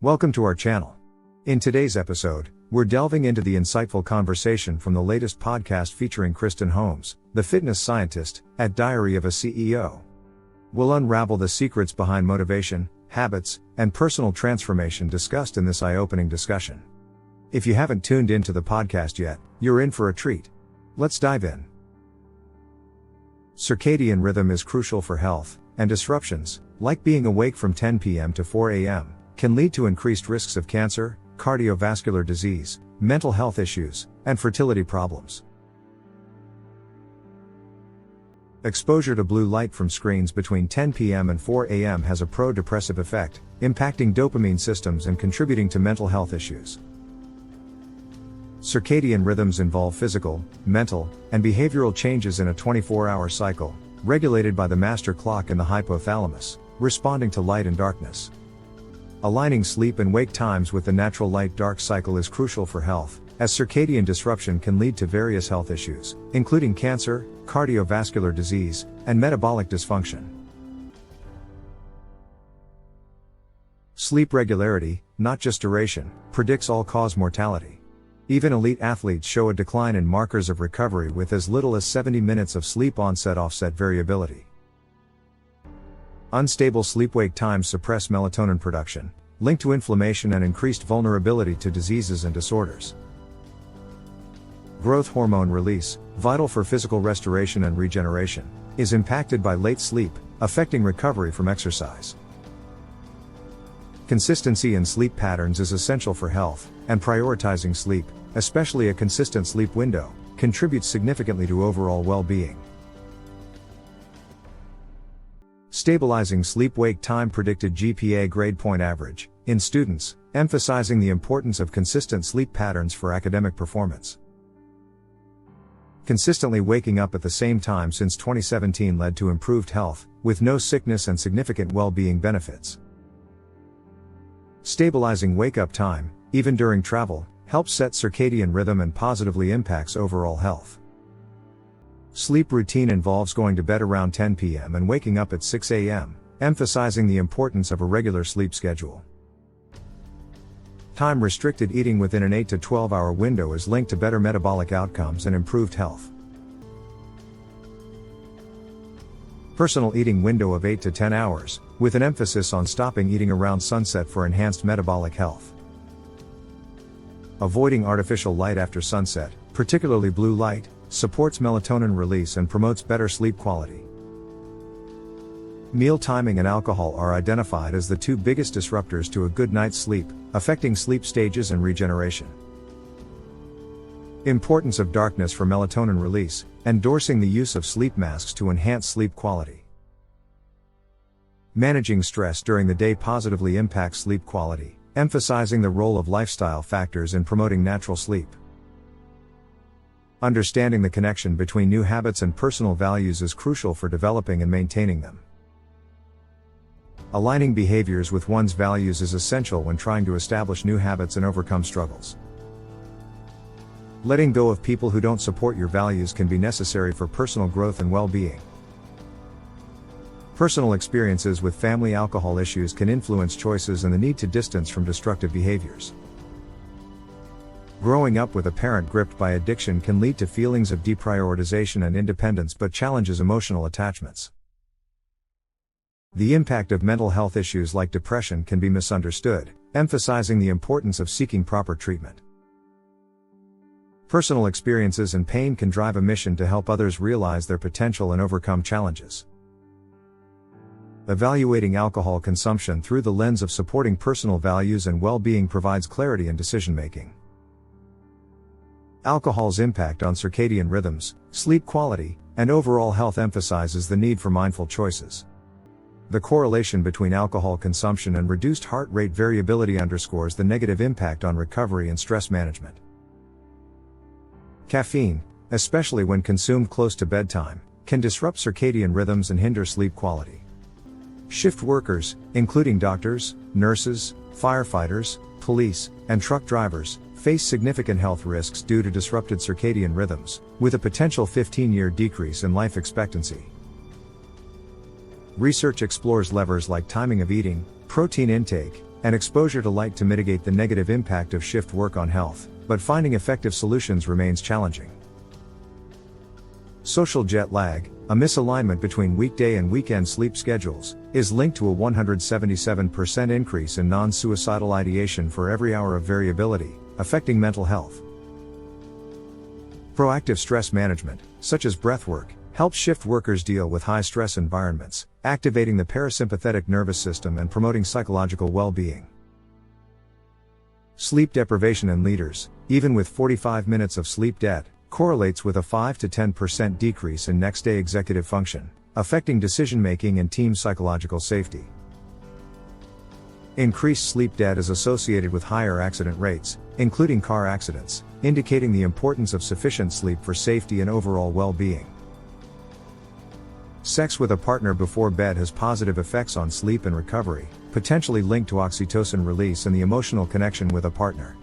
Welcome to our channel. In today's episode, we're delving into the insightful conversation from the latest podcast featuring Kristen Holmes, the fitness scientist, at Diary of a CEO. We'll unravel the secrets behind motivation, habits, and personal transformation discussed in this eye-opening discussion. If you haven't tuned into the podcast yet, you're in for a treat. Let's dive in. Circadian rhythm is crucial for health, and disruptions, like being awake from 10 p.m. to 4 a.m., can lead to increased risks of cancer, cardiovascular disease, mental health issues, and fertility problems. Exposure to blue light from screens between 10 p.m. and 4 a.m. has a pro-depressive effect, impacting dopamine systems and contributing to mental health issues. Circadian rhythms involve physical, mental, and behavioral changes in a 24-hour cycle, regulated by the master clock in the hypothalamus, responding to light and darkness. Aligning sleep and wake times with the natural light-dark cycle is crucial for health, as circadian disruption can lead to various health issues, including cancer, cardiovascular disease, and metabolic dysfunction. Sleep regularity, not just duration, predicts all-cause mortality. Even elite athletes show a decline in markers of recovery with as little as 70 minutes of sleep onset-offset variability. Unstable sleep-wake times suppress melatonin production, linked to inflammation and increased vulnerability to diseases and disorders. Growth hormone release, vital for physical restoration and regeneration, is impacted by late sleep, affecting recovery from exercise. Consistency in sleep patterns is essential for health, and prioritizing sleep, especially a consistent sleep window, contributes significantly to overall well-being. Stabilizing sleep-wake time predicted GPA grade point average, in students, emphasizing the importance of consistent sleep patterns for academic performance. Consistently waking up at the same time since 2017 led to improved health, with no sickness and significant well-being benefits. Stabilizing wake-up time, even during travel, helps set circadian rhythm and positively impacts overall health. Sleep routine involves going to bed around 10 p.m. and waking up at 6 a.m., emphasizing the importance of a regular sleep schedule. Time-restricted eating within an 8 to 12-hour window is linked to better metabolic outcomes and improved health. Personal eating window of 8 to 10 hours, with an emphasis on stopping eating around sunset for enhanced metabolic health. Avoiding artificial light after sunset, particularly blue light, supports melatonin release and promotes better sleep quality. Meal timing and alcohol are identified as the two biggest disruptors to a good night's sleep, affecting sleep stages and regeneration. Importance of darkness for melatonin release, endorsing the use of sleep masks to enhance sleep quality. Managing stress during the day positively impacts sleep quality, emphasizing the role of lifestyle factors in promoting natural sleep. Understanding the connection between new habits and personal values is crucial for developing and maintaining them. Aligning behaviors with one's values is essential when trying to establish new habits and overcome struggles. Letting go of people who don't support your values can be necessary for personal growth and well-being. Personal experiences with family alcohol issues can influence choices and the need to distance from destructive behaviors. Growing up with a parent gripped by addiction can lead to feelings of deprioritization and independence but challenges emotional attachments. The impact of mental health issues like depression can be misunderstood, emphasizing the importance of seeking proper treatment. Personal experiences and pain can drive a mission to help others realize their potential and overcome challenges. Evaluating alcohol consumption through the lens of supporting personal values and well-being provides clarity in decision-making. Alcohol's impact on circadian rhythms, sleep quality, and overall health emphasizes the need for mindful choices. The correlation between alcohol consumption and reduced heart rate variability underscores the negative impact on recovery and stress management. Caffeine, especially when consumed close to bedtime, can disrupt circadian rhythms and hinder sleep quality. Shift workers, including doctors, nurses, firefighters, police, and truck drivers, face significant health risks due to disrupted circadian rhythms, with a potential 15-year decrease in life expectancy. Research explores levers like timing of eating, protein intake, and exposure to light to mitigate the negative impact of shift work on health, but finding effective solutions remains challenging. Social jet lag, a misalignment between weekday and weekend sleep schedules, is linked to a 177% increase in non-suicidal ideation for every hour of variability, affecting mental health. Proactive stress management, such as breathwork, helps shift workers deal with high-stress environments, activating the parasympathetic nervous system and promoting psychological well-being. Sleep deprivation in leaders, even with 45 minutes of sleep debt, correlates with a 5 to 10% decrease in next-day executive function, affecting decision-making and team psychological safety. Increased sleep debt is associated with higher accident rates, including car accidents, indicating the importance of sufficient sleep for safety and overall well-being. Sex with a partner before bed has positive effects on sleep and recovery, potentially linked to oxytocin release and the emotional connection with a partner.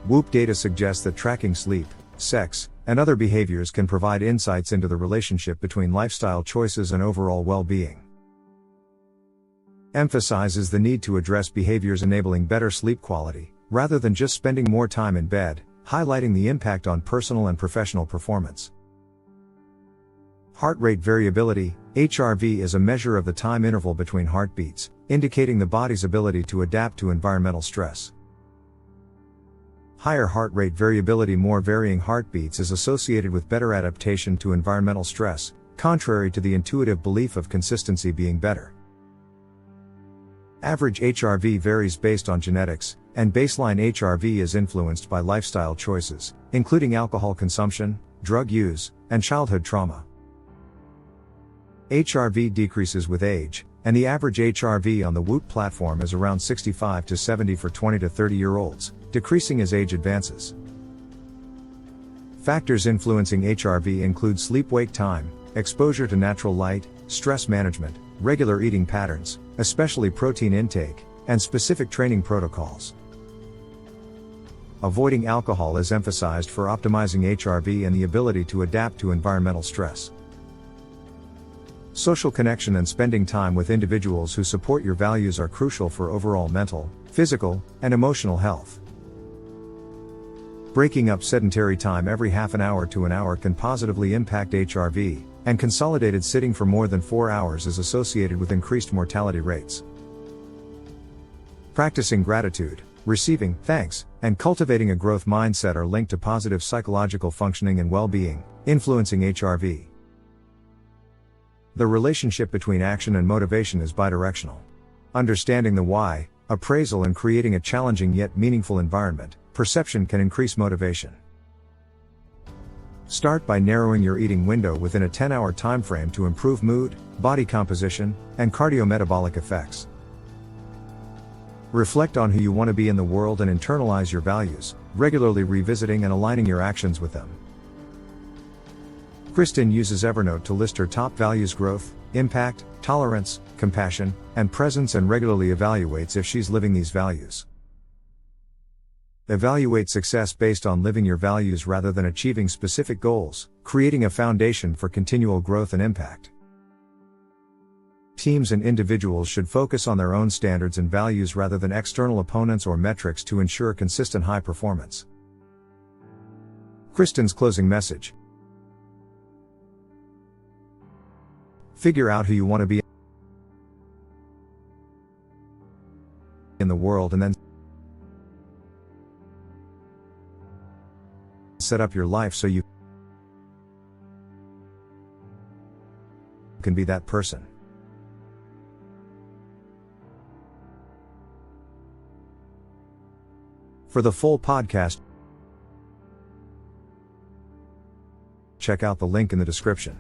WHOOP data suggests that tracking sleep, sex, and other behaviors can provide insights into the relationship between lifestyle choices and overall well-being. Emphasizes the need to address behaviors enabling better sleep quality, rather than just spending more time in bed, highlighting the impact on personal and professional performance. Heart rate variability, HRV, is a measure of the time interval between heartbeats, indicating the body's ability to adapt to environmental stress. Higher heart rate variability, more varying heartbeats, is associated with better adaptation to environmental stress, contrary to the intuitive belief of consistency being better. Average HRV varies based on genetics, and baseline HRV is influenced by lifestyle choices, including alcohol consumption, drug use, and childhood trauma. HRV decreases with age, and the average HRV on the WHOOP platform is around 65 to 70 for 20 to 30-year-olds, decreasing as age advances. Factors influencing HRV include sleep-wake time, exposure to natural light, stress management, regular eating patterns, especially protein intake, and specific training protocols. Avoiding alcohol is emphasized for optimizing HRV and the ability to adapt to environmental stress. Social connection and spending time with individuals who support your values are crucial for overall mental, physical, and emotional health. Breaking up sedentary time every half an hour to an hour can positively impact HRV, and consolidated sitting for more than 4 hours is associated with increased mortality rates. Practicing gratitude, receiving thanks, and cultivating a growth mindset are linked to positive psychological functioning and well-being, influencing HRV. The relationship between action and motivation is bidirectional. Understanding the why, appraisal, and creating a challenging yet meaningful environment, perception can increase motivation. Start by narrowing your eating window within a 10-hour time frame to improve mood, body composition, and cardiometabolic effects. Reflect on who you want to be in the world and internalize your values, regularly revisiting and aligning your actions with them. Kristen uses Evernote to list her top values: growth, impact, tolerance, compassion, and presence, and regularly evaluates if she's living these values. Evaluate success based on living your values rather than achieving specific goals, creating a foundation for continual growth and impact. Teams and individuals should focus on their own standards and values rather than external opponents or metrics to ensure consistent high performance. Kristen's closing message: figure out who you want to be in the world, and then set up your life so you can be that person. For the full podcast, check out the link in the description.